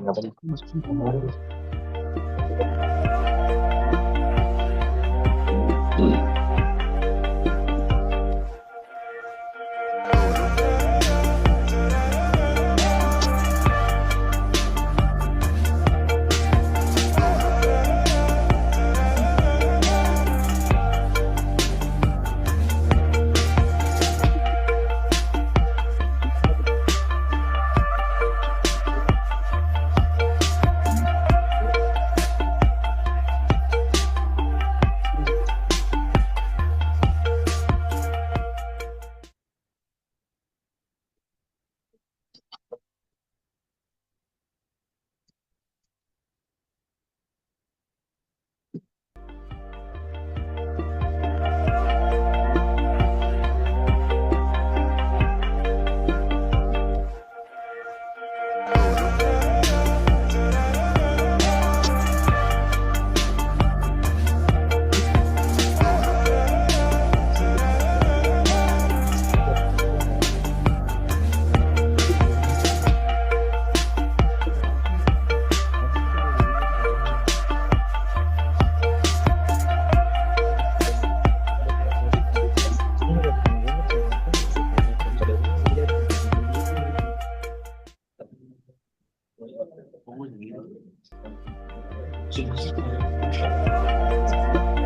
ngapain?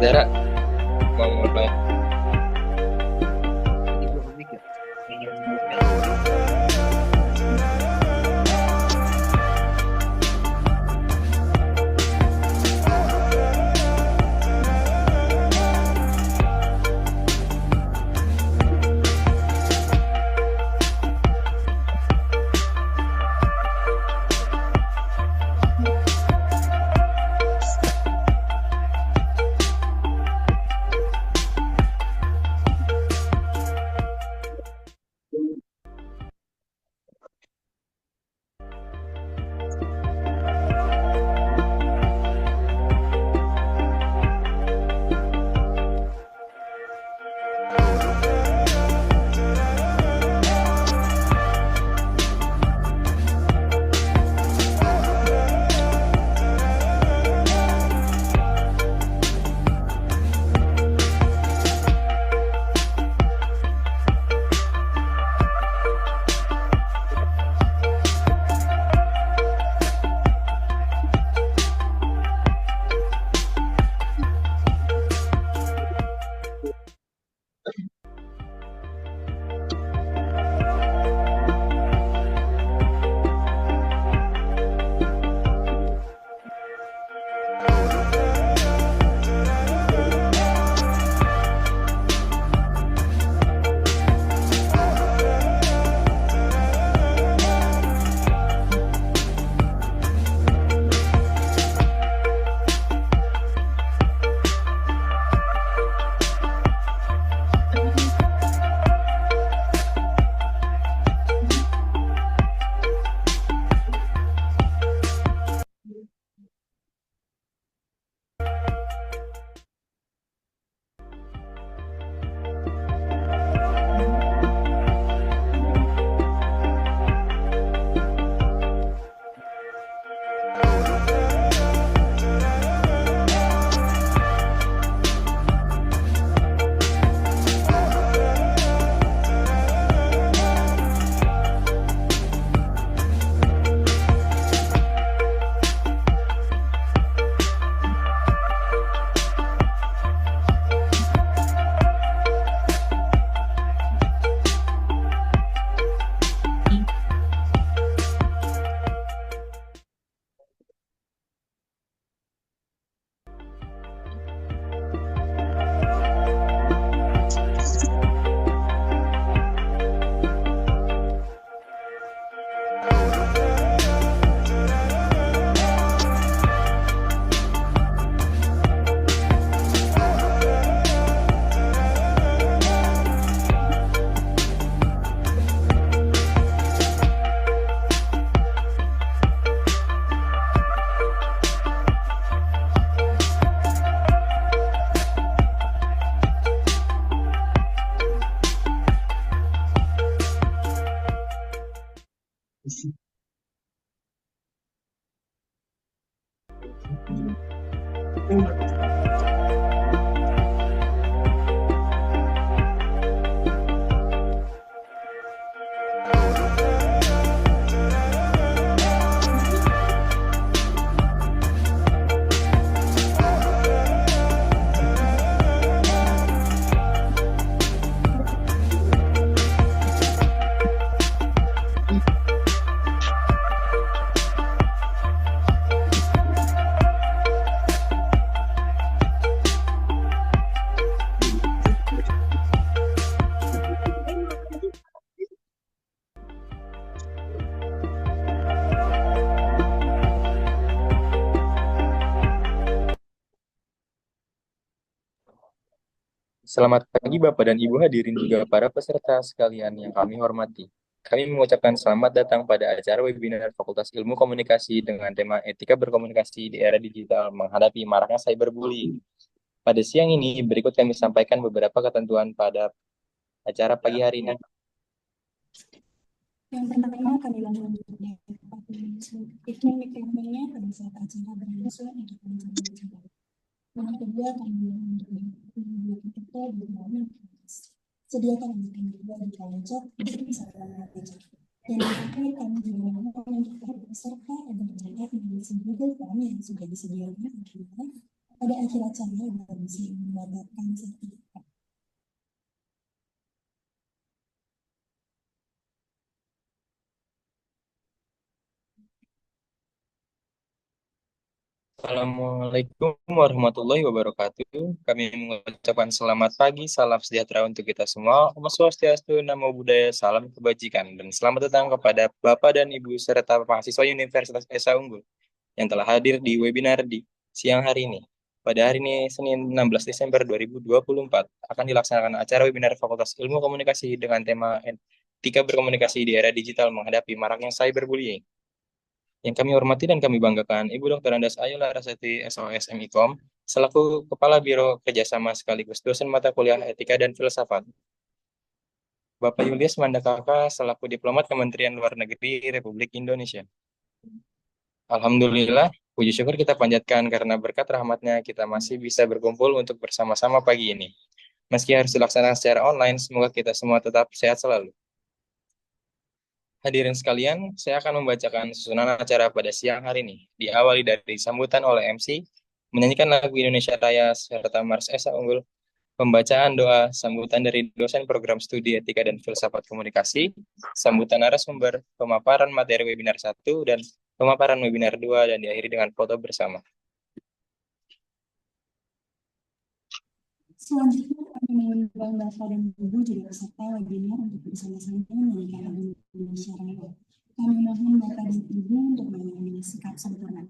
Zara mau mulai. Selamat pagi Bapak dan Ibu hadirin juga para peserta sekalian yang kami hormati. Kami mengucapkan selamat datang pada acara webinar Fakultas Ilmu Komunikasi dengan tema Etika Berkomunikasi di Era Digital Menghadapi Maraknya Cyberbullying. Pada siang ini, berikut kami sampaikan beberapa ketentuan pada acara pagi hari ini. Yang pertama, kami langsung itu mikrofonnya pada saat acara berlangsung untuk mencari. Yang kedua, kami kita bermain sediakan meeting juga di kelompok untuk bisa belajar. Dan yang terakhir, kami juga mohon untuk para peserta agar dapat mengisi Google Form yang sudah disediakan pada akhir acara agar bisa mendapatkan sertifikat. Assalamualaikum warahmatullahi wabarakatuh. Kami mengucapkan selamat pagi, salam sejahtera untuk kita semua. Om Swastiastu, Namo Buddhaya, salam kebajikan. Dan selamat datang kepada Bapak dan Ibu serta mahasiswa Universitas Esa Unggul yang telah hadir di webinar di siang hari ini. Pada hari ini, Senin 16 Desember 2024, akan dilaksanakan acara webinar Fakultas Ilmu Komunikasi dengan tema Etika Berkomunikasi di Era Digital Menghadapi Maraknya Cyberbullying. Yang kami hormati dan kami banggakan, Ibu Dr. Andas Ayu Larasati, SOS MIKOM, selaku Kepala Biro Kerjasama sekaligus dosen mata kuliah Etika dan Filsafat. Bapak Julius Mandakaka, selaku Diplomat Kementerian Luar Negeri Republik Indonesia. Alhamdulillah, puji syukur kita panjatkan karena berkat rahmatnya kita masih bisa berkumpul untuk bersama-sama pagi ini. Meski harus dilaksanakan secara online, semoga kita semua tetap sehat selalu. Hadirin sekalian, saya akan membacakan susunan acara pada siang hari ini. Diawali dari sambutan oleh MC, menyanyikan lagu Indonesia Raya serta Mars Esa Unggul, pembacaan doa, sambutan dari dosen program studi etika dan filsafat komunikasi, sambutan narasumber, pemaparan materi webinar 1, dan pemaparan webinar 2, dan diakhiri dengan foto bersama. Selanjutnya, kami mengundang Bapak dan Ibu juga peserta webinar untuk bersama-sama menyanyikan lagu Indonesia Raya. Kami mohon Bapak dan Ibu untuk mengambil sikap sempurna.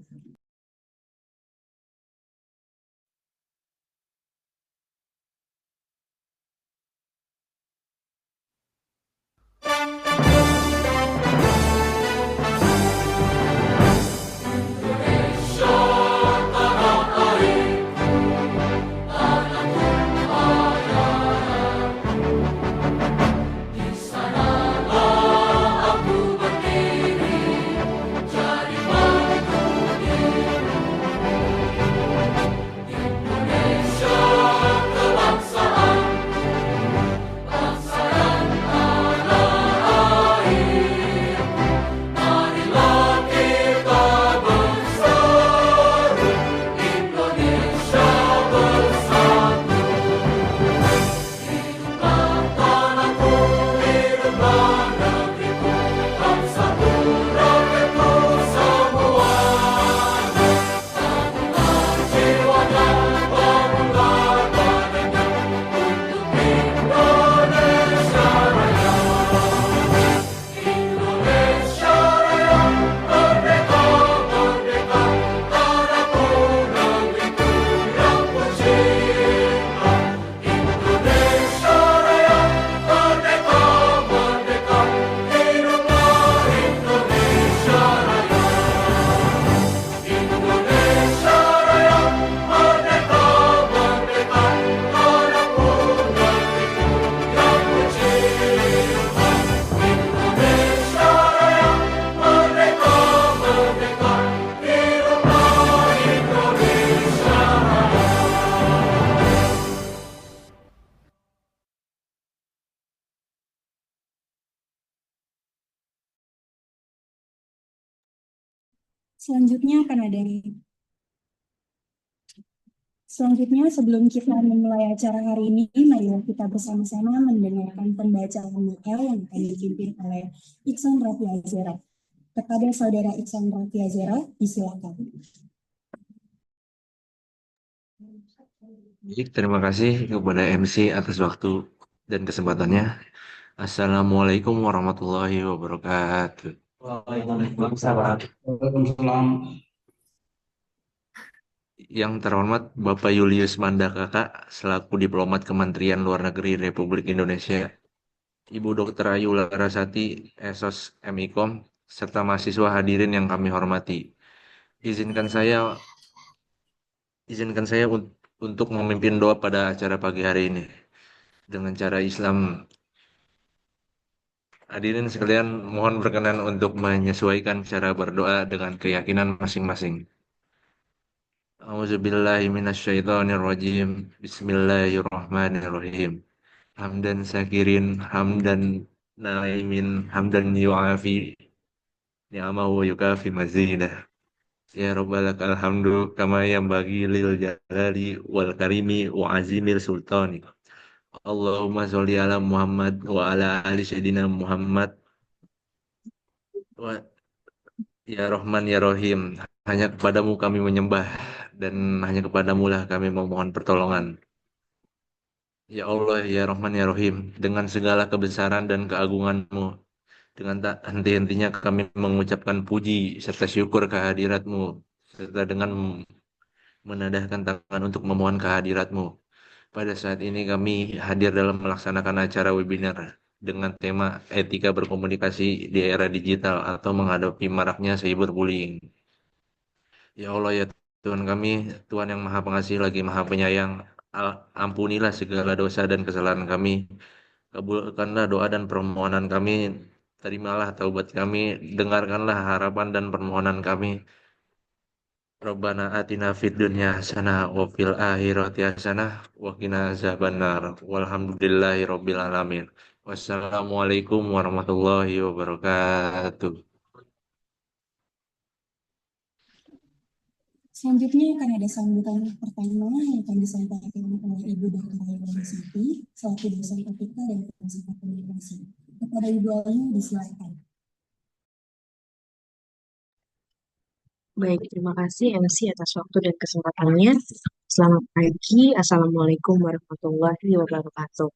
Selanjutnya, sebelum kita memulai acara hari ini, mari kita bersama-sama mendengarkan pembacaan doa yang akan dipimpin oleh Iksan Raffi Azera. Kepada Saudara Iksan Raffi Azera, disilakan. Baik, terima kasih kepada MC atas waktu dan kesempatannya. Assalamualaikum warahmatullahi wabarakatuh. Waalaikumsalam. Yang terhormat Bapak Julius Mandakaka selaku diplomat Kementerian Luar Negeri Republik Indonesia, Ibu Dr. Ayu Larasati, Esos MIKOM, serta mahasiswa hadirin yang kami hormati. Izinkan saya izinkan saya untuk memimpin doa pada acara pagi hari ini dengan cara Islam. Hadirin sekalian, mohon berkenan untuk menyesuaikan cara berdoa dengan keyakinan masing-masing. A'udzubillahi minasyaitonirrajim. Bismillahirrahmanirrahim. Hamdan syakirin, hamdan naimin, hamdan yu'afi ni'amahu wa yukafi mazidah. Ya Rabbal lakal hamdu kama yanbaghi lil jalali wal karimi wa azimil sultani. Allahumma sholli ala Muhammad wa ala ali sayyidina Muhammad wa ya Rahman ya Rahim. Hanya kepadamu kami menyembah dan hanya kepadamu lah kami memohon pertolongan. Ya Allah, ya Rahman, ya Rahim, dengan segala kebesaran dan keagungan-Mu, dengan tak henti-hentinya kami mengucapkan puji serta syukur kehadirat-Mu, serta dengan menadahkan tangan untuk memohon kehadirat-Mu. Pada saat ini kami hadir dalam melaksanakan acara webinar dengan tema etika berkomunikasi di era digital atau menghadapi maraknya cyberbullying. Ya Allah, ya Tuhan kami, Tuhan yang Maha Pengasih lagi Maha Penyayang, ampunilah segala dosa dan kesalahan kami. Kabulkanlah doa dan permohonan kami. Terimalah taubat kami. Dengarkanlah harapan dan permohonan kami. Rabbana atina fid dunya hasanah wa fil akhirati hasanah wa qina azabannar. Walhamdulillahi rabbil alamin. Wassalamualaikum warahmatullahi wabarakatuh. Selanjutnya akan ada sambutan pertama yang akan disampaikan oleh Ibu Dr. Ayu Larasati selaku dosen etika dan filsafat komunikasi. Kepada Ibu Ayu disilakan. Baik, terima kasih MC atas waktu dan kesempatannya. Selamat pagi, Assalamualaikum warahmatullahi wabarakatuh.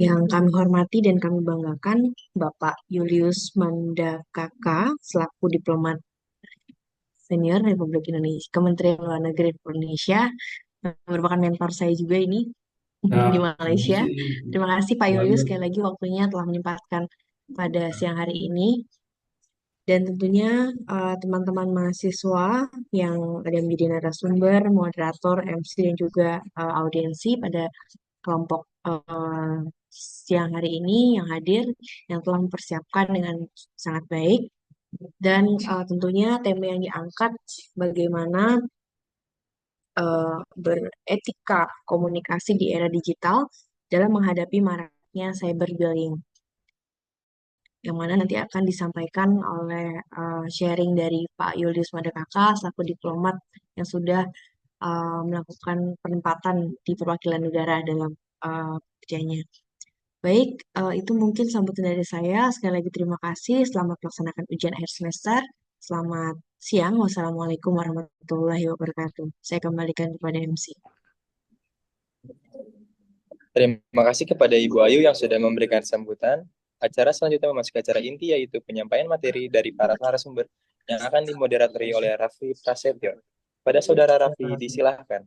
Yang kami hormati dan kami banggakan, Bapak Julius Mandakaka, selaku diplomat senior Republik Indonesia, Kementerian Luar Negeri Republik Indonesia, merupakan mentor saya juga ini di Malaysia. Terima kasih Pak Julius sekali lagi waktunya telah menyempatkan pada siang hari ini. Dan tentunya teman-teman mahasiswa yang ada menjadi narasumber, moderator, MC, dan juga audiensi pada kelompok siang hari ini yang hadir, yang telah mempersiapkan dengan sangat baik. Dan tentunya tema yang diangkat bagaimana beretika komunikasi di era digital dalam menghadapi maraknya cyberbullying, yang mana nanti akan disampaikan oleh sharing dari Pak Julius Madakaka selaku diplomat yang sudah melakukan penempatan di perwakilan negara dalam kerjanya. Baik, itu mungkin sambutan dari saya. Sekali lagi terima kasih. Selamat melaksanakan ujian akhir semester. Selamat siang. Wassalamualaikum warahmatullahi wabarakatuh. Saya kembalikan kepada MC. Terima kasih kepada Ibu Ayu yang sudah memberikan sambutan. Acara selanjutnya memasuki acara inti, yaitu penyampaian materi dari para narasumber yang akan dimoderatori oleh Raffi Prasetyo. Pada Saudara Raffi, disilahkan.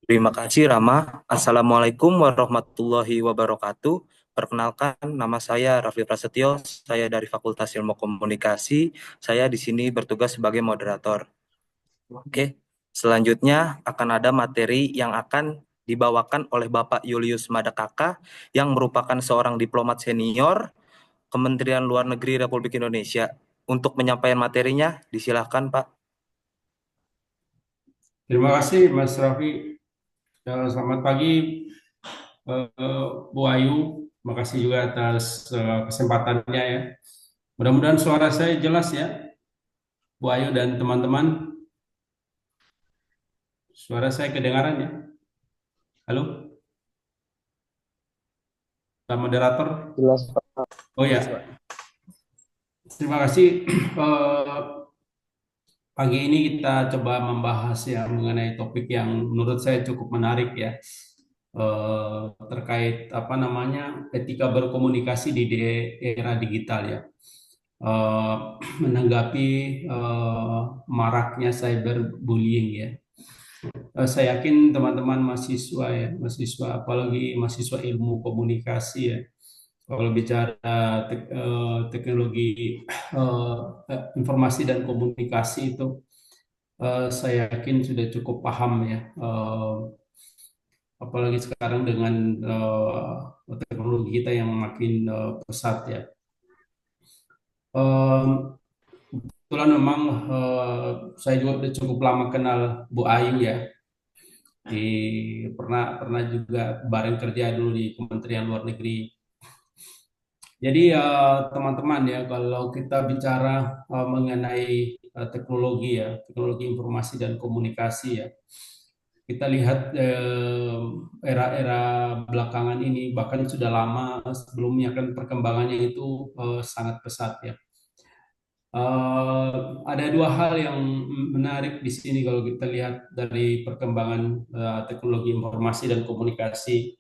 Terima kasih Rama. Assalamualaikum warahmatullahi wabarakatuh. Perkenalkan, nama saya Raffi Prasetyo. Saya dari Fakultas Ilmu Komunikasi. Saya di sini bertugas sebagai moderator. Oke, selanjutnya akan ada materi yang akan dibawakan oleh Bapak Julius Madakaka yang merupakan seorang diplomat senior Kementerian Luar Negeri Republik Indonesia. Untuk penyampaian materinya, disilahkan Pak. Terima kasih Mas Raffi. Selamat pagi Bu Ayu. Terima kasih juga atas kesempatannya ya. Mudah-mudahan suara saya jelas ya, Bu Ayu dan teman-teman. Suara saya kedengaran ya? Halo? Pak moderator? Jelas, Pak. Oh ya. Terima kasih. Pagi ini kita coba membahas ya mengenai topik yang menurut saya cukup menarik ya, terkait apa namanya etika berkomunikasi di era digital ya. eh, menanggapi maraknya cyberbullying ya. Saya yakin teman-teman mahasiswa ya, mahasiswa apalagi mahasiswa ilmu komunikasi ya. Kalau bicara teknologi eh, informasi dan komunikasi itu, saya yakin sudah cukup paham ya. Apalagi sekarang dengan teknologi kita yang makin pesat ya. Kebetulan memang saya juga udah cukup lama kenal Bu Ayu ya. Pernah pernah juga bareng kerja dulu di Kementerian Luar Negeri. Jadi teman-teman ya, kalau kita bicara mengenai teknologi ya, teknologi informasi dan komunikasi ya, kita lihat era-era belakangan ini, bahkan sudah lama sebelumnya kan perkembangannya itu sangat pesat ya. Ada dua hal yang menarik di sini kalau kita lihat dari perkembangan teknologi informasi dan komunikasi.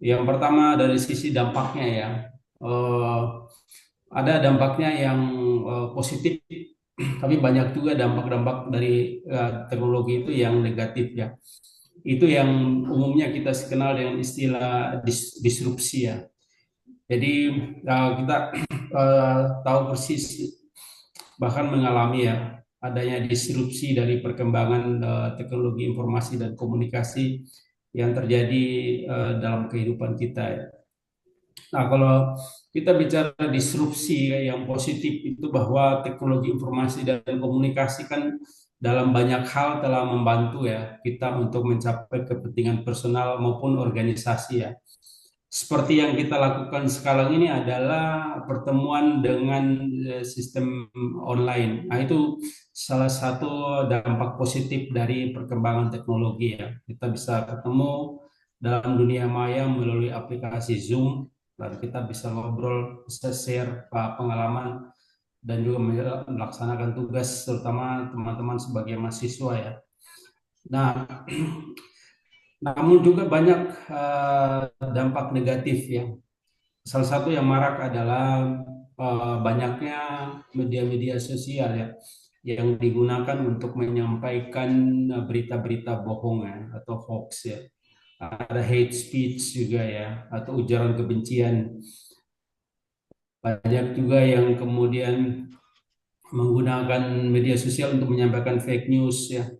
Yang pertama dari sisi dampaknya ya. Eh, ada dampaknya yang positif, tapi banyak juga dampak-dampak dari teknologi itu yang negatif ya. Itu yang umumnya kita kenal dengan istilah disrupsi ya. Jadi kita tahu persis, bahkan mengalami ya adanya disrupsi dari perkembangan teknologi informasi dan komunikasi yang terjadi dalam kehidupan kita ya. Nah, kalau kita bicara disrupsi yang positif itu bahwa teknologi informasi dan komunikasi kan dalam banyak hal telah membantu ya kita untuk mencapai kepentingan personal maupun organisasi ya. Seperti yang kita lakukan sekarang ini adalah pertemuan dengan sistem online. Nah, itu salah satu dampak positif dari perkembangan teknologi ya. Kita bisa ketemu dalam dunia maya melalui aplikasi Zoom, dan kita bisa ngobrol, bisa share pengalaman, dan juga melaksanakan tugas, terutama teman-teman sebagai mahasiswa ya. Nah, namun juga banyak dampak negatif ya. Salah satu yang marak adalah banyaknya media-media sosial ya yang digunakan untuk menyampaikan berita-berita bohong ya, atau hoax ya. Ada hate speech juga ya, atau ujaran kebencian. Banyak juga yang kemudian menggunakan media sosial untuk menyampaikan fake news ya.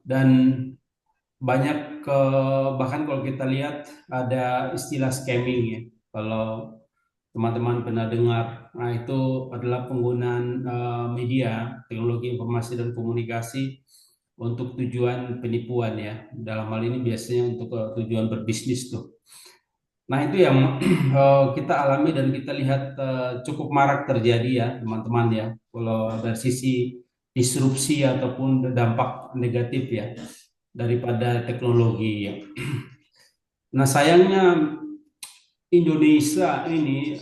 Dan banyak bahkan kalau kita lihat ada istilah scamming ya. Kalau teman-teman pernah dengar, nah itu adalah penggunaan media, teknologi informasi dan komunikasi untuk tujuan penipuan ya. Dalam hal ini biasanya untuk tujuan berbisnis tuh. Nah, itu yang kita alami dan kita lihat cukup marak terjadi ya, teman-teman ya. Kalau dari sisi disrupsi ataupun dampak negatif ya daripada teknologi ya. Nah, sayangnya Indonesia ini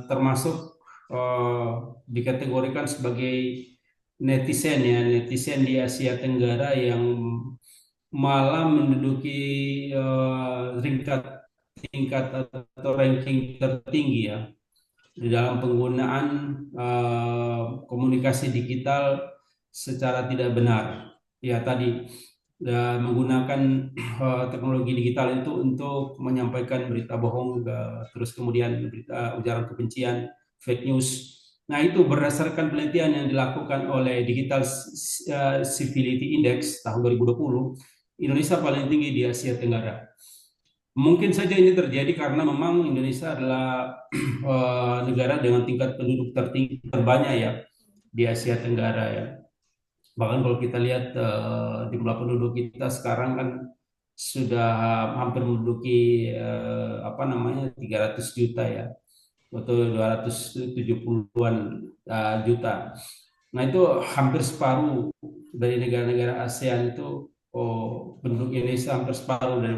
termasuk dikategorikan sebagai netizen ya, netizen di Asia Tenggara yang malah menduduki tingkat atau ranking tertinggi ya di dalam penggunaan komunikasi digital secara tidak benar. Ya tadi menggunakan teknologi digital itu untuk menyampaikan berita bohong, terus kemudian berita ujaran kebencian, fake news. Nah, itu berdasarkan penelitian yang dilakukan oleh Digital Civility Index tahun 2020, Indonesia paling tinggi di Asia Tenggara. Mungkin saja ini terjadi karena memang Indonesia adalah negara dengan tingkat penduduk tertinggi terbanyak ya di Asia Tenggara ya. Bahkan kalau kita lihat jumlah penduduk kita sekarang kan sudah hampir menduduki 300 juta ya, atau 270-an juta. Nah, itu hampir separuh dari negara-negara ASEAN itu. Penduduk Indonesia hampir separuh dari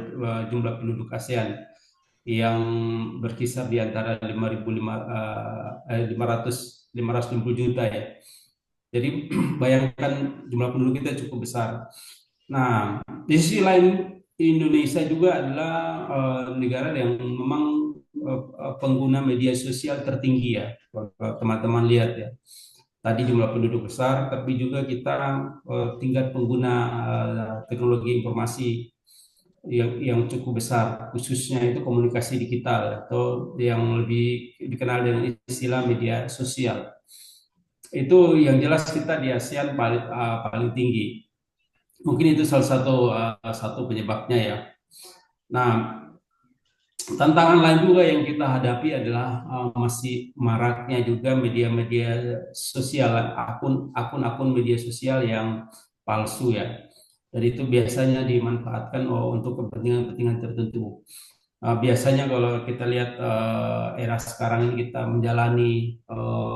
jumlah penduduk ASEAN yang berkisar di antara 550 juta ya. Jadi bayangkan jumlah penduduk kita cukup besar. Nah, di sisi lain Indonesia juga adalah negara yang memang pengguna media sosial tertinggi ya. Kalau teman-teman lihat ya. Tadi jumlah penduduk besar, tapi juga kita tingkat pengguna teknologi informasi yang cukup besar, khususnya itu komunikasi digital atau yang lebih dikenal dengan istilah media sosial. Itu yang jelas kita di ASEAN paling tinggi. Mungkin itu salah satu penyebabnya ya. Nah, tantangan lain juga yang kita hadapi adalah masih maraknya juga media-media sosial, akun-akun media sosial yang palsu ya. Dan itu biasanya dimanfaatkan untuk kepentingan-kepentingan tertentu. Biasanya kalau kita lihat era sekarang ini kita menjalani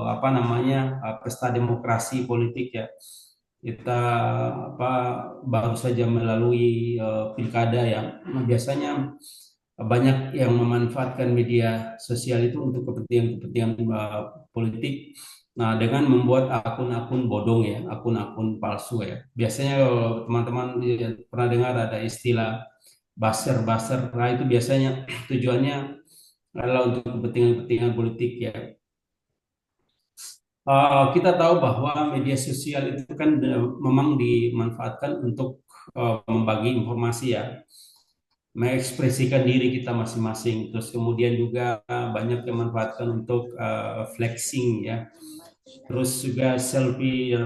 apa namanya pesta demokrasi politik ya. Kita apa baru saja melalui pilkada ya. Nah, biasanya banyak yang memanfaatkan media sosial itu untuk kepentingan-kepentingan politik. Nah, dengan membuat akun-akun bodong ya, akun-akun palsu ya. Biasanya kalau teman-teman pernah dengar ada istilah buzzer. Nah, itu biasanya tujuannya adalah untuk kepentingan-kepentingan politik ya. Kita tahu bahwa media sosial itu kan memang dimanfaatkan untuk membagi informasi ya, mengekspresikan diri kita masing-masing. Terus kemudian juga banyak yang memanfaatkan untuk flexing ya. Terus juga selfie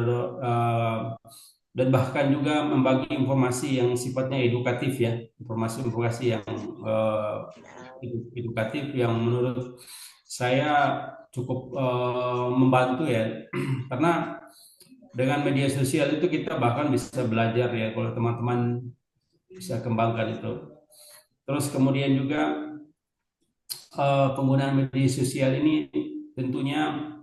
dan bahkan juga membagi informasi yang sifatnya edukatif ya, informasi-informasi yang edukatif yang menurut saya cukup membantu ya, karena dengan media sosial itu kita bahkan bisa belajar ya kalau teman-teman bisa kembangkan itu. Terus kemudian juga penggunaan media sosial ini tentunya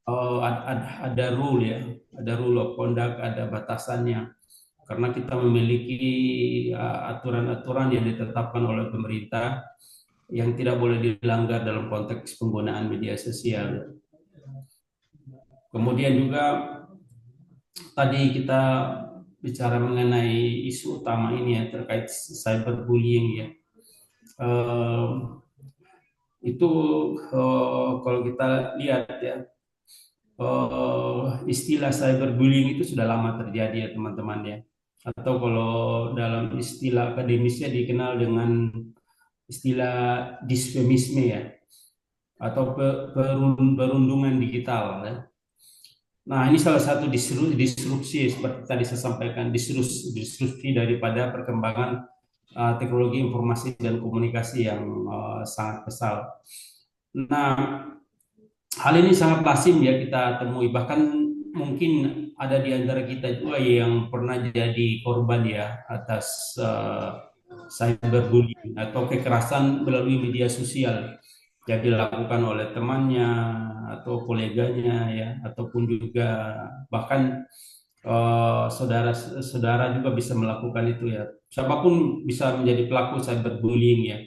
ada rule ya, ada rule of conduct, ada batasannya. Karena kita memiliki aturan-aturan yang ditetapkan oleh pemerintah yang tidak boleh dilanggar dalam konteks penggunaan media sosial. Kemudian juga tadi kita bicara mengenai isu utama ini ya terkait cyberbullying ya. Itu kalau kita lihat ya istilah cyberbullying itu sudah lama terjadi ya teman-teman ya. Atau kalau dalam istilah akademisnya dikenal dengan istilah disfemisme ya, atau perundungan digital ya. Nah, ini salah satu disrupsi seperti tadi saya sampaikan, disrupsi daripada perkembangan teknologi informasi dan komunikasi yang sangat pesat. Nah, hal ini sangat lazim ya kita temui, bahkan mungkin ada di antara kita juga yang pernah jadi korban ya atas cyberbullying atau kekerasan melalui media sosial yang dilakukan oleh temannya atau koleganya ya, ataupun juga bahkan saudara-saudara juga bisa melakukan itu ya. Siapapun bisa menjadi pelaku cyberbullying ya.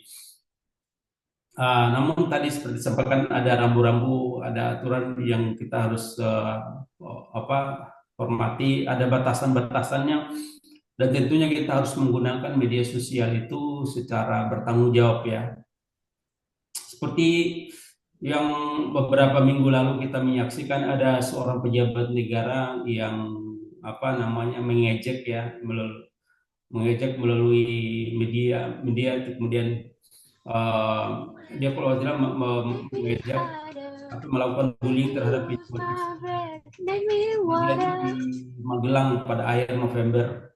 Namun tadi seperti disampaikan ada rambu-rambu, ada aturan yang kita harus hormati, ada batasan-batasannya, dan tentunya kita harus menggunakan media sosial itu secara bertanggung jawab ya. Seperti yang beberapa minggu lalu kita menyaksikan ada seorang pejabat negara yang mengejek ya, mengejek melalui media kemudian dia kalau tidak mengejek atau melakukan bullying terhadap kemudian di Magelang pada akhir November.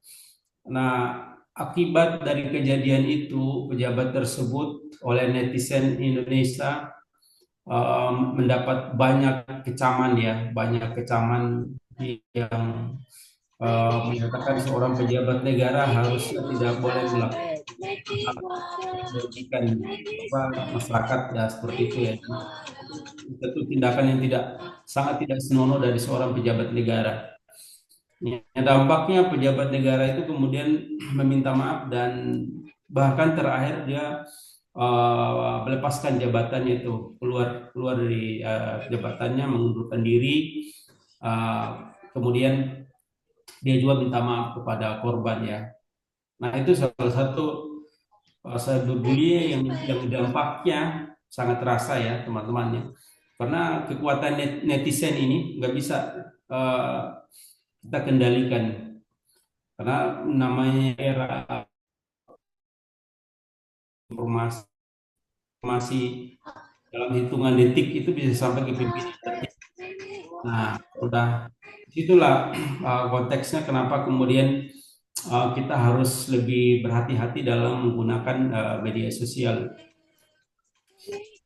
Nah, akibat dari kejadian itu pejabat tersebut oleh netizen Indonesia mendapat banyak kecaman yang menyatakan seorang pejabat negara harusnya tidak boleh melakukan merugikan masyarakat ya, seperti itu ya. Itu tindakan yang sangat tidak senonoh dari seorang pejabat negara. Ya, dampaknya pejabat negara itu kemudian meminta maaf dan bahkan terakhir dia melepaskan jabatannya itu, keluar dari jabatannya, mengundurkan diri. Kemudian dia juga minta maaf kepada korban ya. Nah, itu salah satu cyberbullying yang dampaknya sangat terasa ya teman-temannya. Karena kekuatan netizen ini nggak bisa kita kendalikan. Karena namanya era informasi dalam hitungan detik itu bisa sampai ke pimpinan. Nah, udah itulah konteksnya kenapa kemudian kita harus lebih berhati-hati dalam menggunakan media sosial.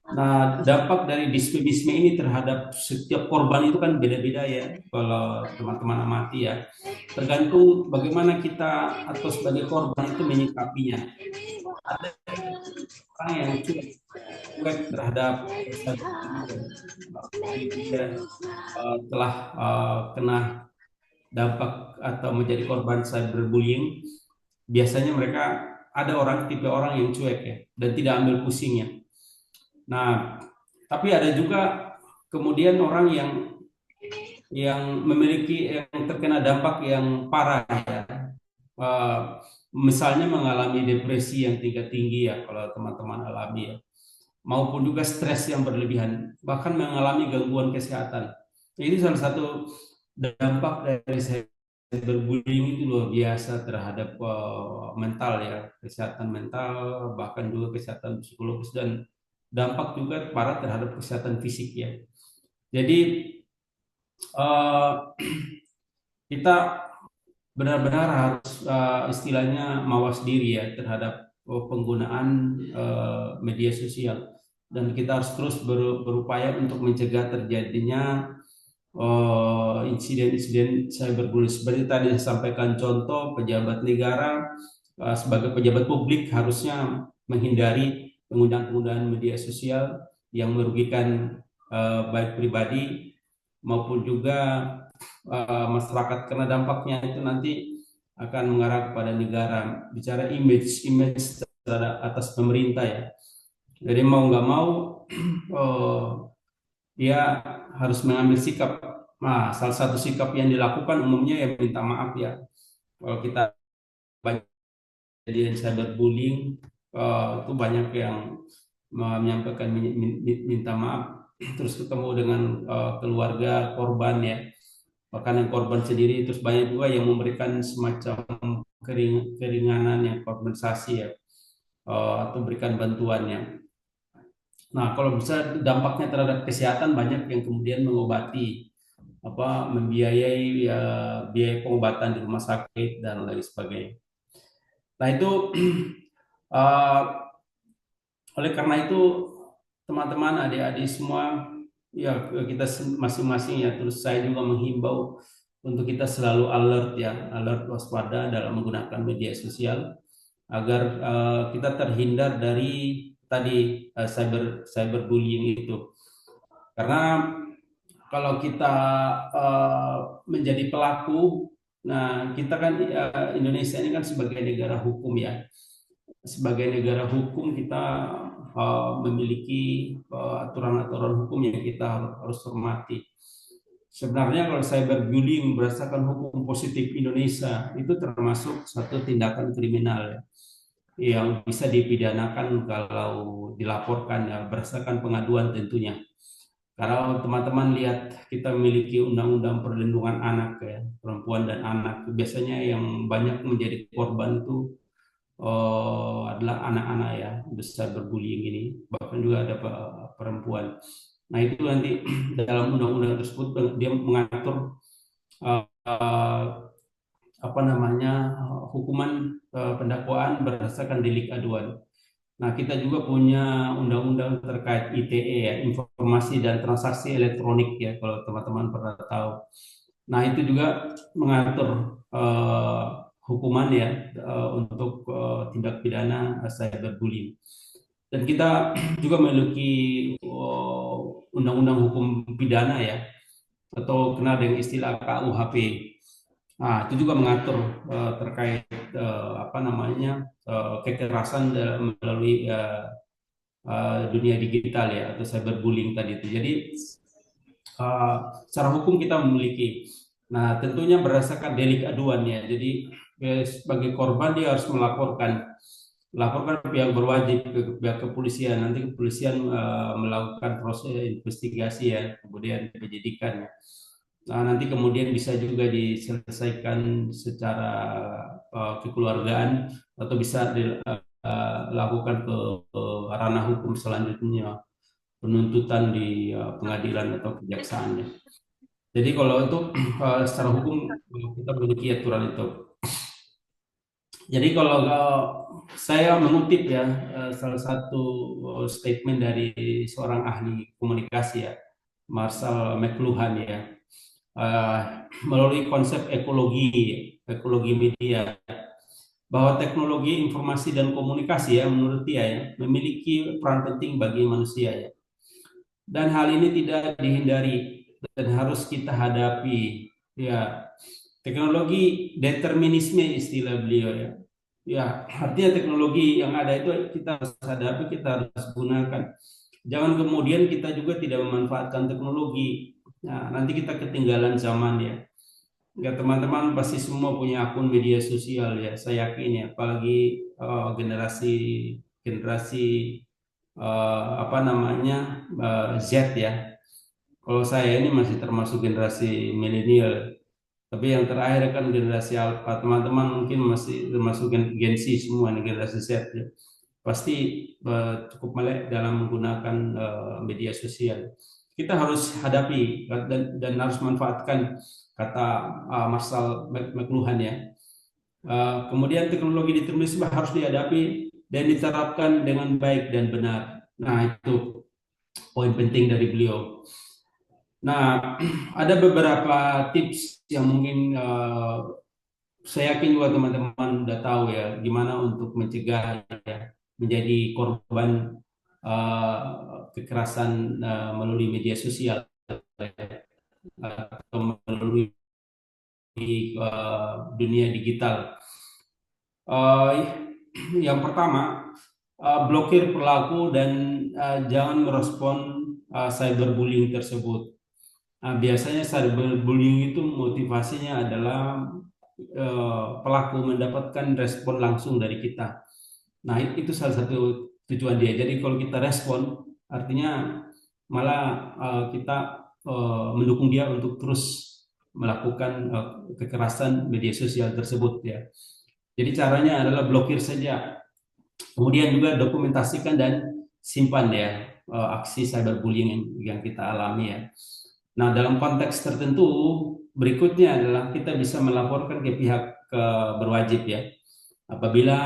Nah, dampak dari diskriminasi ini terhadap setiap korban itu kan beda-beda ya, kalau teman-teman amati ya. Tergantung bagaimana kita atau sebagai korban itu menyikapinya. Ada orang yang cuek terhadap telah kena dampak atau menjadi korban cyberbullying. Biasanya mereka ada tipe orang yang cuek ya dan tidak ambil pusingnya. Nah, tapi ada juga kemudian orang yang memiliki yang terkena dampak yang parah ya. Misalnya mengalami depresi yang tinggi ya kalau teman-teman alami ya, maupun juga stres yang berlebihan, bahkan mengalami gangguan kesehatan. Ini salah satu dampak dari cyberbullying itu luar biasa terhadap mental ya, kesehatan mental, bahkan juga kesehatan psikologis dan dampak juga parah terhadap kesehatan fisik ya. Jadi kita benar-benar harus istilahnya mawas diri ya terhadap penggunaan media sosial, dan kita harus terus berupaya untuk mencegah terjadinya insiden-insiden cyberbullying. Seperti tadi saya sampaikan contoh pejabat negara sebagai pejabat publik harusnya menghindari penggunaan media sosial yang merugikan baik pribadi maupun juga masyarakat, karena dampaknya itu nanti akan mengarah kepada negara. Bicara image terhadap atas pemerintah ya. Jadi mau nggak mau dia harus mengambil sikap. Nah, salah satu sikap yang dilakukan umumnya ya minta maaf ya. Kalau kita banyak kejadian cyberbullying itu banyak yang menyampaikan minta maaf, terus ketemu dengan keluarga korban ya, bahkan yang korban sendiri, terus banyak juga yang memberikan semacam keringanan yang kompensasi ya, atau berikan bantuannya. Nah, kalau bisa dampaknya terhadap kesehatan, banyak yang kemudian mengobati, membiayai ya, biaya pengobatan di rumah sakit dan lain sebagainya. Nah itu oleh karena itu teman-teman, adik-adik semua ya, kita masing-masing ya, terus saya juga menghimbau untuk kita selalu alert ya, alert waspada dalam menggunakan media sosial agar kita terhindar dari tadi cyberbullying itu. Karena kalau kita menjadi pelaku, nah kita kan Indonesia ini kan sebagai negara hukum ya. Sebagai negara hukum kita memiliki aturan-aturan hukum yang kita harus hormati. Sebenarnya kalau cyberbullying berdasarkan hukum positif Indonesia itu termasuk satu tindakan kriminal ya, yang bisa dipidanakan kalau dilaporkan ya, berdasarkan pengaduan tentunya. Karena teman-teman lihat kita memiliki undang-undang perlindungan anak ya, perempuan dan anak. Biasanya yang banyak menjadi korban itu adalah anak-anak ya, besar berbullying ini, bahkan juga ada perempuan. Nah itu nanti dalam undang-undang tersebut dia mengatur hukuman pendakwaan berdasarkan delik aduan. Nah kita juga punya undang-undang terkait ITE ya, informasi dan transaksi elektronik ya, kalau teman-teman pernah tahu. Nah itu juga mengatur hukuman ya untuk tindak pidana cyberbullying. Dan kita juga memiliki undang-undang hukum pidana ya, atau kenal dengan istilah KUHP. Nah, itu juga mengatur terkait kekerasan melalui dunia digital ya, atau cyberbullying tadi itu. Jadi secara hukum kita memiliki. Nah, tentunya berdasarkan delik aduan ya. Jadi sebagai korban dia harus melaporkan laporkan pihak berwajib ke pihak kepolisian. Nanti kepolisian melakukan proses investigasi ya, kemudian penyidikan ya. Nah, nanti kemudian bisa juga diselesaikan secara kekeluargaan atau bisa dilakukan ke ranah hukum selanjutnya, penuntutan di pengadilan atau kejaksaan ya. Jadi kalau itu secara hukum kita memiliki aturan itu. Jadi kalau saya mengutip ya salah satu statement dari seorang ahli komunikasi ya, Marshall McLuhan ya, melalui konsep ekologi media, bahwa teknologi informasi dan komunikasi ya menurut dia ya memiliki peran penting bagi manusia ya. Dan hal ini tidak dihindari dan harus kita hadapi ya. Teknologi determinisme istilah beliau ya. Ya, artinya teknologi yang ada itu kita harus hadapi, kita harus gunakan. Jangan kemudian kita juga tidak memanfaatkan teknologi. Nah, nanti kita ketinggalan zaman ya. Ya, teman-teman pasti semua punya akun media sosial ya. Saya yakin ya, apalagi generasi generasi apa namanya Z ya. Kalau saya ini masih termasuk generasi milenial. Tapi yang terakhir kan generasi Alpha, teman-teman mungkin masih termasuk Gen Z semua nih, generasi Z ya. Pasti cukup melek dalam menggunakan media sosial. Kita harus hadapi dan harus manfaatkan, kata Marshall McLuhan ya. Kemudian teknologi determinisme harus dihadapi dan diterapkan dengan baik dan benar. Nah, itu poin penting dari beliau. Nah, ada beberapa tips yang mungkin saya yakin juga teman-teman udah tahu ya gimana untuk mencegah ya, menjadi korban kekerasan melalui media sosial atau melalui dunia digital. Yang pertama, blokir pelaku dan jangan merespon cyberbullying tersebut. Nah, biasanya cyberbullying itu motivasinya adalah pelaku mendapatkan respon langsung dari kita. Nah, itu salah satu tujuan dia. Jadi kalau kita respon, artinya malah kita mendukung dia untuk terus melakukan kekerasan media sosial tersebut ya. Jadi caranya adalah blokir saja. Kemudian juga dokumentasikan dan simpan ya aksi cyberbullying yang kita alami ya. Nah, dalam konteks tertentu berikutnya adalah kita bisa melaporkan ke pihak berwajib ya. Apabila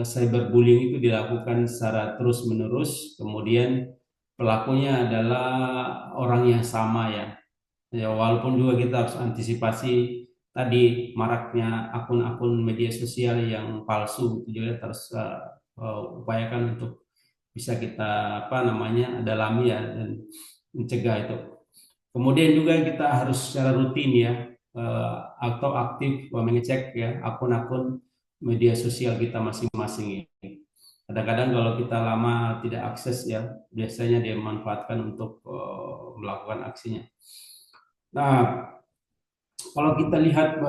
cyberbullying itu dilakukan secara terus-menerus, kemudian pelakunya adalah orang yang sama ya. Ya, walaupun juga kita harus antisipasi tadi maraknya akun-akun media sosial yang palsu, itu juga harus upayakan untuk bisa kita dalami ya dan mencegah itu. Kemudian juga kita harus secara rutin ya atau aktif mengecek ya akun-akun media sosial kita masing-masing. Kadang-kadang kalau kita lama tidak akses ya, biasanya dia memanfaatkan untuk melakukan aksinya. Nah, kalau kita lihat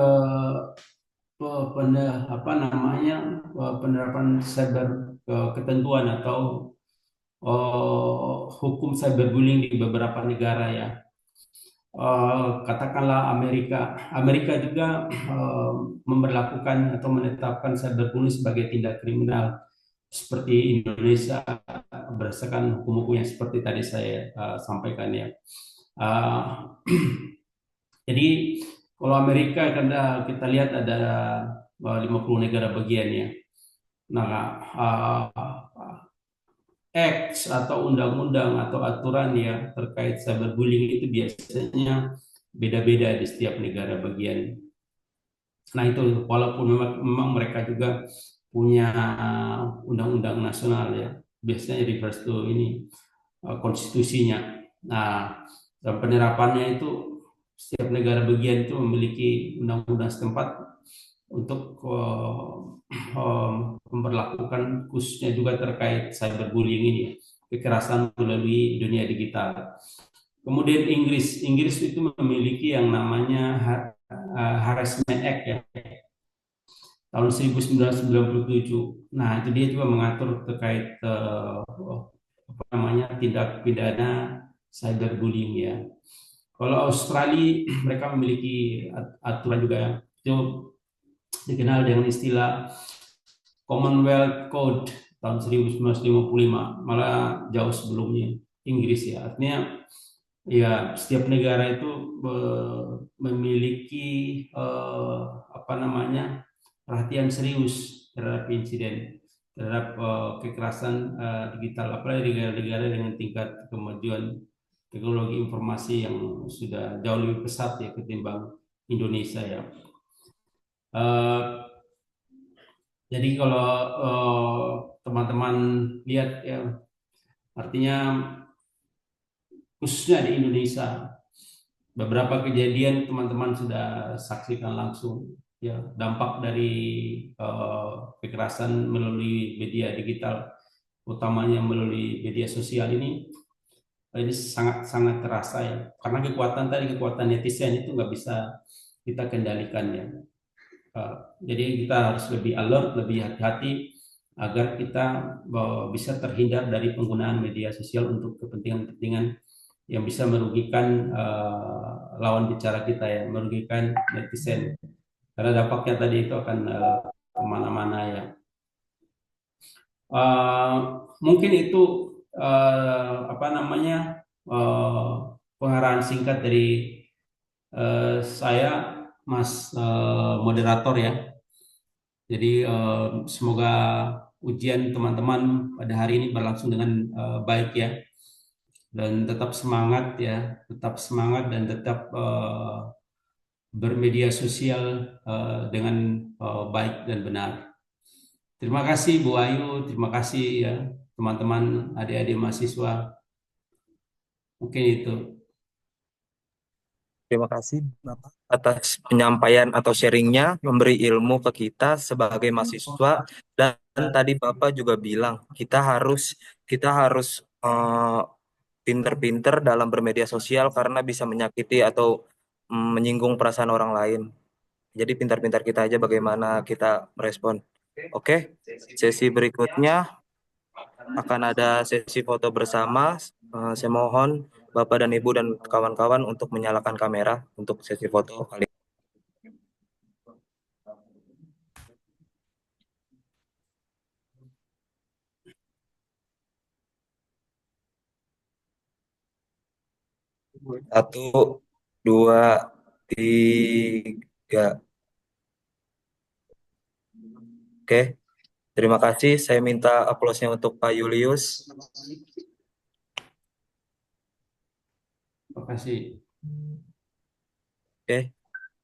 penerapan cyber ketentuan atau hukum cyberbullying di beberapa negara ya. Katakanlah Amerika juga memberlakukan atau menetapkan cyberbullying sebagai tindak kriminal seperti Indonesia berdasarkan hukum-hukum yang seperti tadi saya sampaikan ya. Jadi kalau Amerika karena kita lihat ada 50 negara bagian ya. Nah, X atau undang-undang atau aturan ya terkait cyberbullying itu biasanya beda-beda di setiap negara bagian. Nah, itu walaupun memang mereka juga punya undang-undang nasional ya, biasanya reverse to ini konstitusinya. Nah, dan penerapannya itu setiap negara bagian itu memiliki undang-undang setempat untuk memperlakukan khususnya juga terkait cyberbullying ini, kekerasan melalui dunia digital. Kemudian Inggris itu memiliki yang namanya Harassment Act ya. tahun 1997. Nah, itu dia juga mengatur terkait apa namanya tindak pidana cyberbullying ya. Kalau Australia mereka memiliki aturan juga ya. Itu dikenal dengan istilah Commonwealth Code tahun 1955, malah jauh sebelumnya Inggris ya. Artinya ya setiap negara itu memiliki apa namanya perhatian serius terhadap insiden terhadap kekerasan digital, apalagi negara-negara dengan tingkat kemajuan teknologi informasi yang sudah jauh lebih pesat ya ketimbang Indonesia ya. Eh, jadi kalau teman-teman lihat ya, artinya khususnya di Indonesia, beberapa kejadian teman-teman sudah saksikan langsung ya dampak dari kekerasan melalui media digital, utamanya melalui media sosial ini sangat-sangat terasa ya. Karena kekuatan netizen itu nggak bisa kita kendalikan ya. Jadi kita harus lebih alert, lebih hati-hati agar kita bisa terhindar dari penggunaan media sosial untuk kepentingan-kepentingan yang bisa merugikan lawan bicara kita ya, merugikan netizen. Karena dampaknya tadi itu akan kemana-mana ya. Mungkin itu apa namanya pengarahan singkat dari saya, Mas moderator ya. Jadi semoga ujian teman-teman pada hari ini berlangsung dengan baik ya, dan tetap semangat ya, dan tetap bermedia sosial dengan baik dan benar. Terima kasih Bu Ayu, terima kasih ya teman-teman adik-adik mahasiswa. Mungkin itu. Terima kasih Bapak atas penyampaian atau sharingnya, memberi ilmu ke kita sebagai mahasiswa. Dan tadi Bapak juga bilang kita harus pinter-pinter dalam bermedia sosial karena bisa menyakiti atau menyinggung perasaan orang lain. Jadi pintar-pintar kita aja bagaimana kita merespon. Oke, sesi berikutnya akan ada sesi foto bersama. Saya mohon Bapak dan Ibu dan kawan-kawan untuk menyalakan kamera untuk sesi foto kali ini. Satu, dua, tiga. Oke, terima kasih. Saya minta aplausnya untuk Pak Julius. Terima kasih. Oke,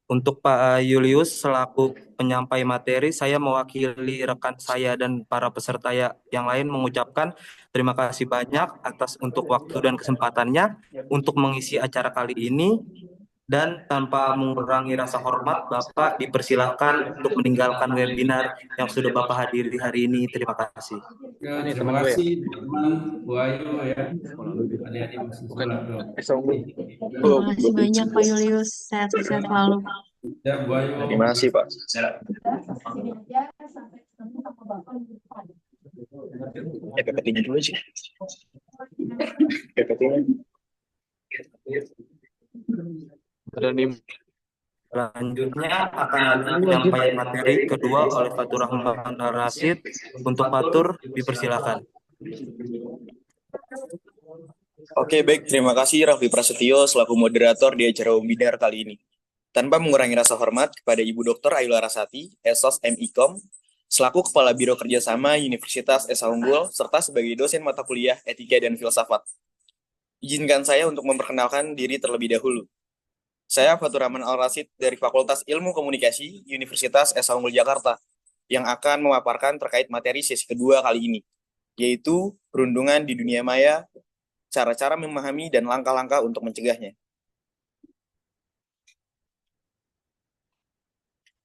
untuk Pak Julius selaku penyampai materi, saya mewakili rekan saya dan para peserta yang lain mengucapkan terima kasih banyak atas untuk waktu dan kesempatannya untuk mengisi acara kali ini. Dan tanpa mengurangi rasa hormat, Bapak dipersilakan untuk meninggalkan webinar yang sudah Bapak hadiri hari ini. Terima kasih. Ya, terima kasih teman-teman Bu Ayu ya, adik-adik mahasiswa. Terima kasih banyak Pak Julius. Sehat-sehat selalu. Ya, Bu Ayu. Terima kasih Pak. PPT-nya dulu sih. PPT-nya. Dan selanjutnya akan ada penyampaian materi kedua oleh Fatur Rahman Rasid. Untuk Fatur, dipersilakan. Oke, baik. Terima kasih Raffi Prasetyo selaku moderator di acara webinar kali ini. Tanpa mengurangi rasa hormat kepada Ibu Dr. Ayu Larasati, Esos MIKOM, selaku Kepala Biro Kerjasama Universitas Esa Unggul, serta sebagai dosen mata kuliah Etika dan Filsafat. Izinkan saya untuk memperkenalkan diri terlebih dahulu. Saya Fatur Rahman Al-Rasid dari Fakultas Ilmu Komunikasi Universitas Esa Unggul Jakarta yang akan memaparkan terkait materi sesi kedua kali ini, yaitu perundungan di dunia maya, cara-cara memahami dan langkah-langkah untuk mencegahnya.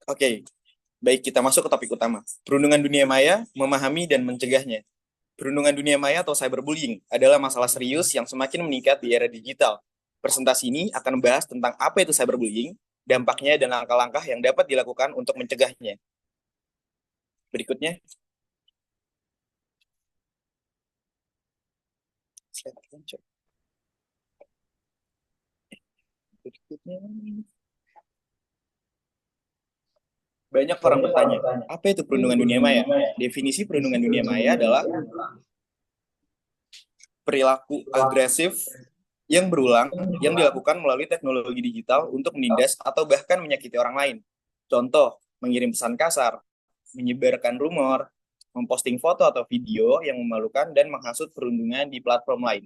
Oke, baik, kita masuk ke topik utama. Perundungan dunia maya, memahami dan mencegahnya. Perundungan dunia maya atau cyberbullying adalah masalah serius yang semakin meningkat di era digital. Presentasi ini akan membahas tentang apa itu cyberbullying, dampaknya, dan langkah-langkah yang dapat dilakukan untuk mencegahnya. Berikutnya, berikutnya. Banyak orang bertanya, apa itu perundungan dunia maya? Definisi perundungan dunia maya adalah perilaku agresif yang berulang yang dilakukan melalui teknologi digital untuk menindas atau bahkan menyakiti orang lain. Contoh, mengirim pesan kasar, menyebarkan rumor, memposting foto atau video yang memalukan dan menghasut perundungan di platform lain.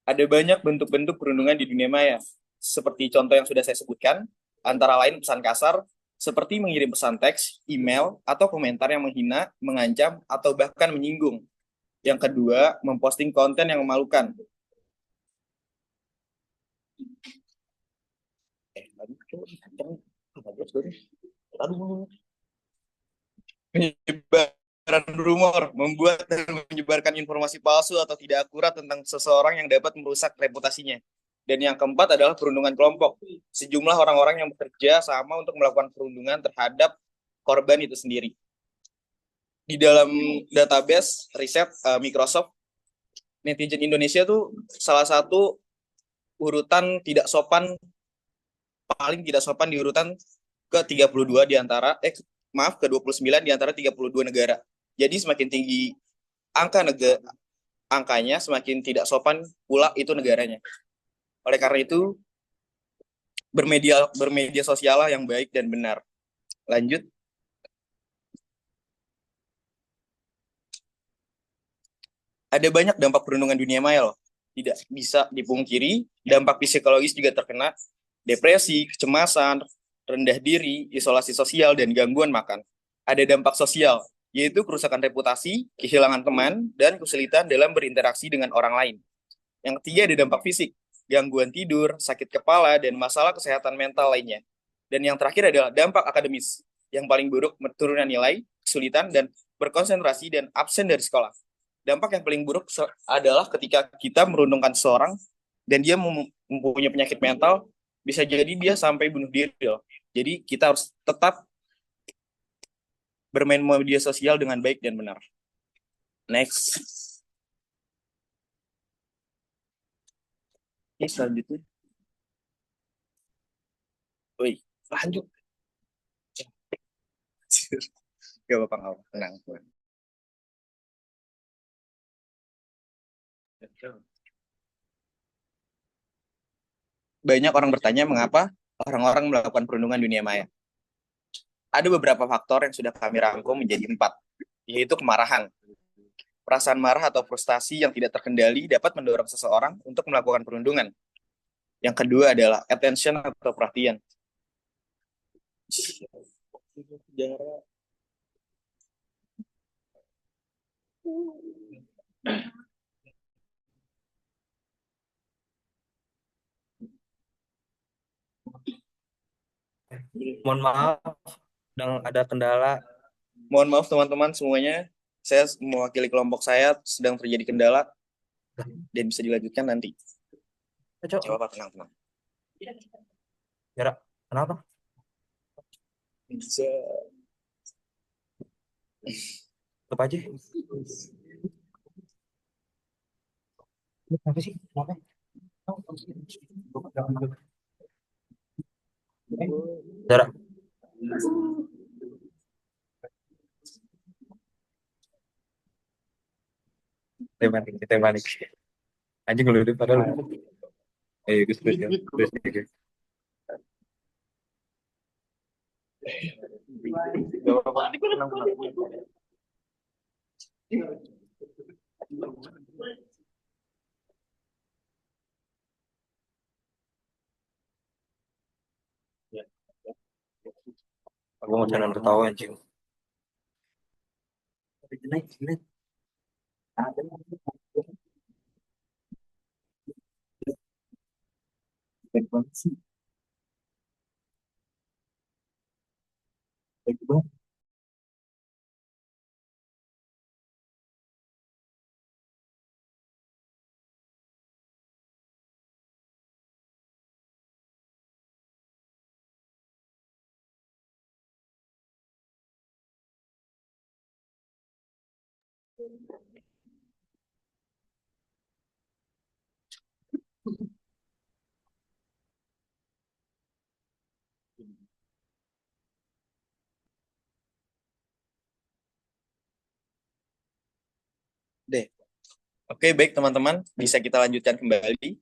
Ada banyak bentuk-bentuk perundungan di dunia maya. Seperti contoh yang sudah saya sebutkan, antara lain pesan kasar, seperti mengirim pesan teks, email, atau komentar yang menghina, mengancam, atau bahkan menyinggung. Yang kedua, memposting konten yang memalukan. Penyebaran rumor, membuat dan menyebarkan informasi palsu atau tidak akurat tentang seseorang yang dapat merusak reputasinya. Dan yang keempat adalah perundungan kelompok. Sejumlah orang-orang yang bekerja sama untuk melakukan perundungan terhadap korban itu sendiri. Di dalam database riset Microsoft, netizen Indonesia tuh salah satu urutan tidak sopan, paling tidak sopan di urutan ke-32 di antara ke-29 di antara 32 negara. Jadi semakin tinggi angkanya, semakin tidak sopan pula itu negaranya. Oleh karena itu, bermedia sosial yang baik dan benar. Lanjut. Ada banyak dampak perundungan dunia maya loh. Tidak bisa dipungkiri, dampak psikologis juga terkena. Depresi, kecemasan, rendah diri, isolasi sosial, dan gangguan makan. Ada dampak sosial, yaitu kerusakan reputasi, kehilangan teman, dan kesulitan dalam berinteraksi dengan orang lain. Yang ketiga ada dampak fisik, gangguan tidur, sakit kepala, dan masalah kesehatan mental lainnya. Dan yang terakhir adalah dampak akademis, yang paling buruk menurunkan nilai, kesulitan, dan berkonsentrasi dan absen dari sekolah. Dampak yang paling buruk adalah ketika kita merundungkan seseorang dan dia mempunyai penyakit mental, bisa jadi dia sampai bunuh diri loh. Jadi kita harus tetap bermain media sosial dengan baik dan benar. Next. Oke, selanjutnya. Woi, lanjut. Gak apa-apa, gak apa-apa. Tenang. Banyak orang bertanya mengapa orang-orang melakukan perundungan dunia maya. Ada beberapa faktor yang sudah kami rangkum menjadi 4, yaitu kemarahan. Perasaan marah atau frustasi yang tidak terkendali dapat mendorong seseorang untuk melakukan perundungan. Yang kedua adalah attention atau perhatian. Mohon maaf, sedang ada kendala. Mohon maaf teman-teman semuanya, saya mewakili kelompok saya sedang terjadi kendala dan bisa dilanjutkan nanti. Coba tenang-tenang. Ya, kenapa? Bisa. Tutup aja. Kenapa sih? Kenapa? Zara. Temanik. Anjing ngelurit padahal. Terus ya. Terus. Gak apa-apa. Tenang-tenang. Aku mau jangan ketawa anjing. Jelek. Baik banget sih. Baik banget. Deh. Oke, baik teman-teman, bisa kita lanjutkan kembali.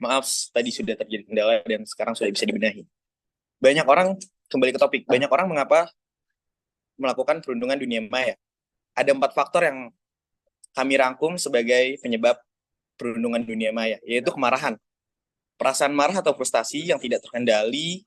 Maaf, tadi sudah terjadi kendala dan sekarang sudah bisa dibenahi. Banyak orang, kembali ke topik, banyak orang mengapa melakukan perundungan dunia maya. Ada 4 faktor yang kami rangkum sebagai penyebab perundungan dunia maya, yaitu kemarahan, perasaan marah atau frustasi yang tidak terkendali,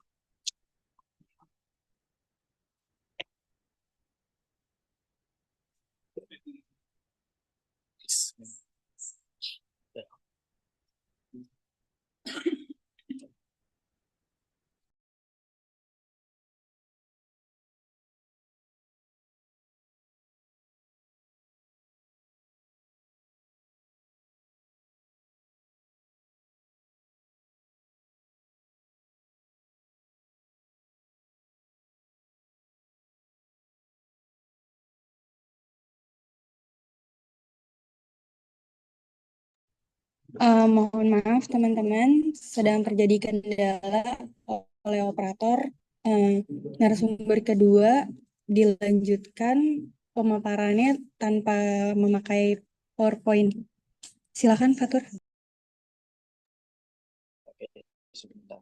Mohon maaf teman-teman, sedang terjadi kendala oleh operator. Narasumber kedua dilanjutkan pemaparannya tanpa memakai PowerPoint. Silakan Fatur. Oke, sebentar.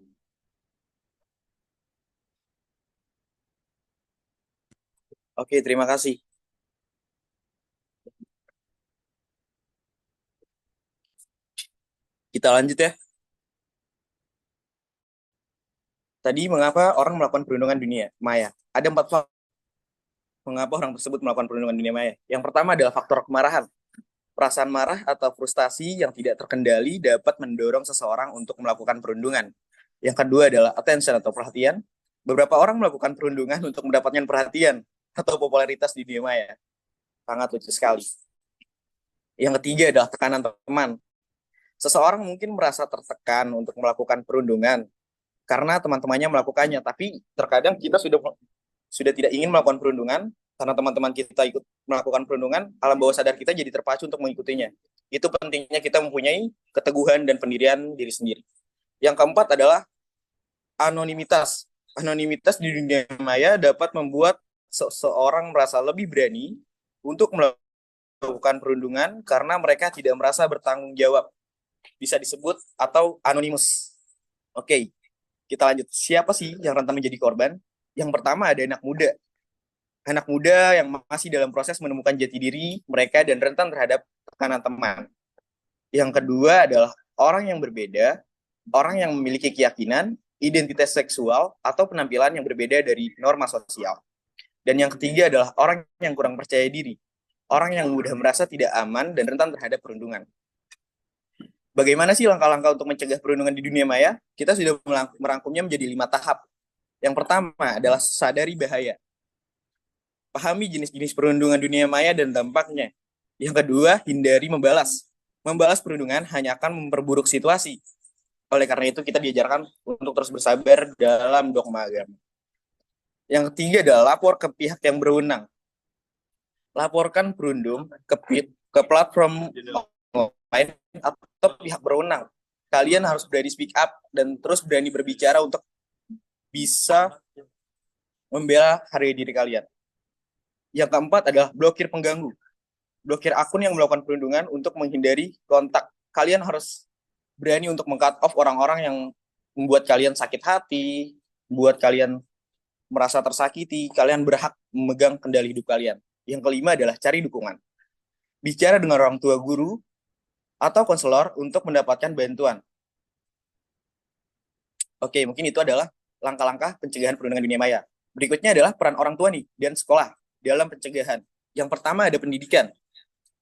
Oke, terima kasih. Kita lanjut ya. Tadi mengapa orang melakukan perundungan dunia maya? Ada 4 faktor mengapa orang tersebut melakukan perundungan dunia maya. Yang pertama adalah faktor kemarahan. Perasaan marah atau frustasi yang tidak terkendali dapat mendorong seseorang untuk melakukan perundungan. Yang kedua adalah attention atau perhatian. Beberapa orang melakukan perundungan untuk mendapatkan perhatian atau popularitas di dunia maya. Sangat lucu sekali. Yang ketiga adalah tekanan teman. Seseorang mungkin merasa tertekan untuk melakukan perundungan karena teman-temannya melakukannya, tapi terkadang kita sudah tidak ingin melakukan perundungan karena teman-teman kita ikut melakukan perundungan, alam bawah sadar kita jadi terpacu untuk mengikutinya. Itu pentingnya kita mempunyai keteguhan dan pendirian diri sendiri. Yang keempat adalah anonimitas. Anonimitas di dunia maya dapat membuat seseorang merasa lebih berani untuk melakukan perundungan karena mereka tidak merasa bertanggung jawab. Bisa disebut atau anonimus. Oke, kita lanjut. Siapa sih yang rentan menjadi korban? Yang pertama ada anak muda. Anak muda yang masih dalam proses menemukan jati diri mereka dan rentan terhadap tekanan teman. Yang kedua adalah orang yang berbeda, orang yang memiliki keyakinan, identitas seksual, atau penampilan yang berbeda dari norma sosial. Dan yang ketiga adalah orang yang kurang percaya diri, orang yang mudah merasa tidak aman dan rentan terhadap perundungan. Bagaimana sih langkah-langkah untuk mencegah perundungan di dunia maya? Kita sudah merangkumnya menjadi 5 tahap. Yang pertama adalah sadari bahaya. Pahami jenis-jenis perundungan dunia maya dan dampaknya. Yang kedua, hindari membalas. Membalas perundungan hanya akan memperburuk situasi. Oleh karena itu, kita diajarkan untuk terus bersabar dalam dogma agama. Yang ketiga adalah lapor ke pihak yang berwenang. Laporkan perundung ke platform online atau pihak berwenang. Kalian harus berani speak up dan terus berani berbicara untuk bisa membela harga diri kalian. Yang keempat adalah blokir pengganggu. Blokir akun yang melakukan perundungan untuk menghindari kontak. Kalian harus berani untuk meng-cut off orang-orang yang membuat kalian sakit hati, membuat kalian merasa tersakiti. Kalian berhak memegang kendali hidup kalian. Yang kelima adalah cari dukungan. Bicara dengan orang tua guru atau konselor untuk mendapatkan bantuan. Oke, mungkin itu adalah langkah-langkah pencegahan perundungan dunia maya. Berikutnya adalah peran orang tua nih dan sekolah dalam pencegahan. Yang pertama ada pendidikan.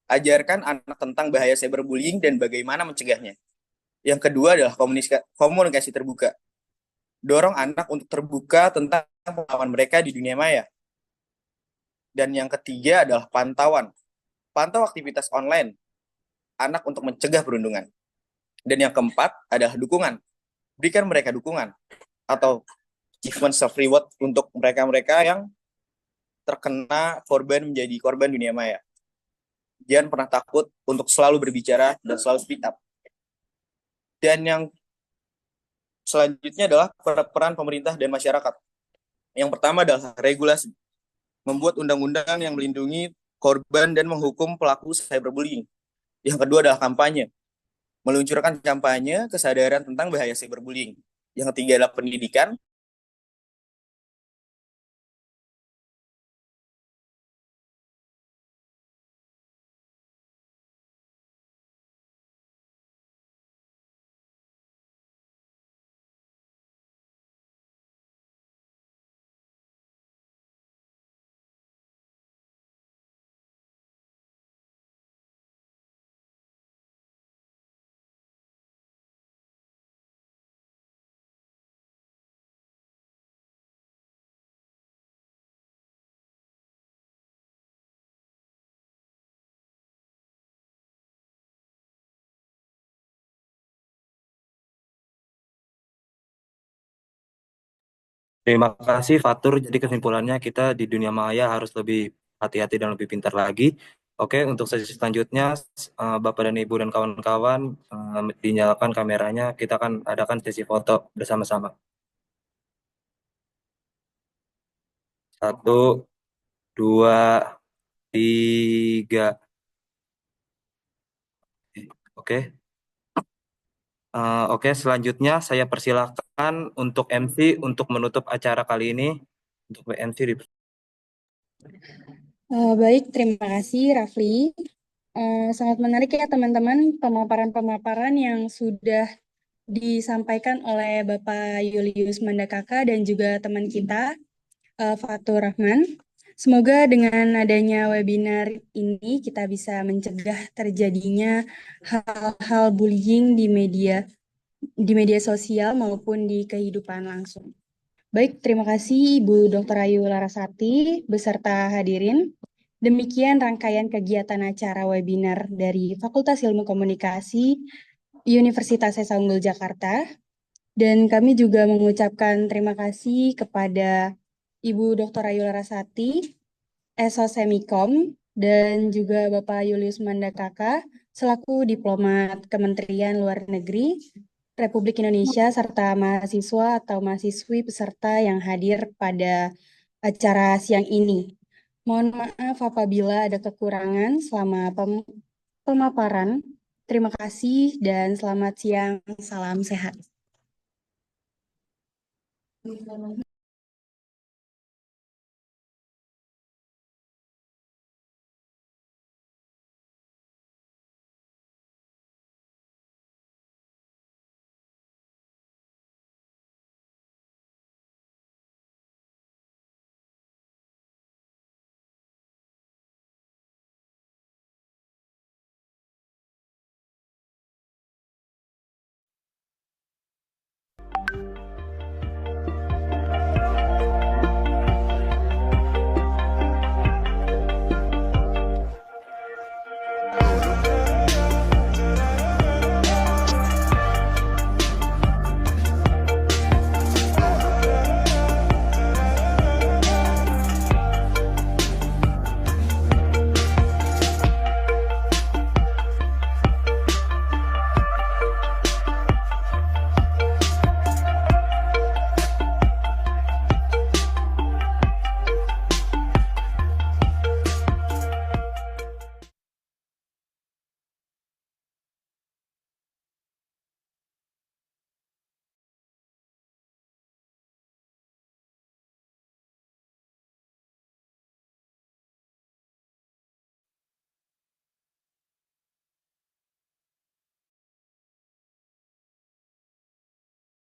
Ajarkan anak tentang bahaya cyberbullying dan bagaimana mencegahnya. Yang kedua adalah komunikasi terbuka. Dorong anak untuk terbuka tentang pengalaman mereka di dunia maya. Dan yang ketiga adalah pantauan. Pantau aktivitas online anak untuk mencegah perundungan. Dan yang keempat adalah dukungan. Berikan mereka dukungan atau achievement self-reward untuk mereka-mereka yang terkena menjadi korban dunia maya. jangan pernah takut untuk selalu berbicara dan selalu speak up. Dan yang selanjutnya adalah peran pemerintah dan masyarakat. Yang pertama adalah regulasi, membuat undang-undang yang melindungi korban dan menghukum pelaku cyberbullying. Yang kedua adalah kampanye, meluncurkan kampanye kesadaran tentang bahaya cyberbullying. Yang ketiga adalah pendidikan. Terima kasih Fatur. Jadi kesimpulannya kita di dunia maya harus lebih hati-hati dan lebih pintar lagi. Oke, untuk sesi selanjutnya, Bapak dan Ibu dan kawan-kawan, dinyalakan kameranya. Kita akan adakan sesi foto bersama-sama. 1, 2, 3. Oke. Oke, selanjutnya saya persilahkan untuk MC untuk menutup acara kali ini. Untuk MC Baik, terima kasih Rafli. Sangat menarik ya teman-teman pemaparan-pemaparan yang sudah disampaikan oleh Bapak Julius Mandakaka dan juga teman kita Fatur Rahman. Semoga dengan adanya webinar ini kita bisa mencegah terjadinya hal-hal bullying di media sosial maupun di kehidupan langsung. Baik, terima kasih Ibu Dr. Ayu Larasati beserta hadirin. Demikian rangkaian kegiatan acara webinar dari Fakultas Ilmu Komunikasi Universitas Esa Unggul Jakarta. Dan kami juga mengucapkan terima kasih kepada Ibu Dr. Ayu Larasati, Esa Semikom, dan juga Bapak Julius Mandakaka, selaku diplomat Kementerian Luar Negeri Republik Indonesia, serta mahasiswa atau mahasiswi peserta yang hadir pada acara siang ini. Mohon maaf apabila ada kekurangan selama pemaparan. Terima kasih dan selamat siang. Salam sehat.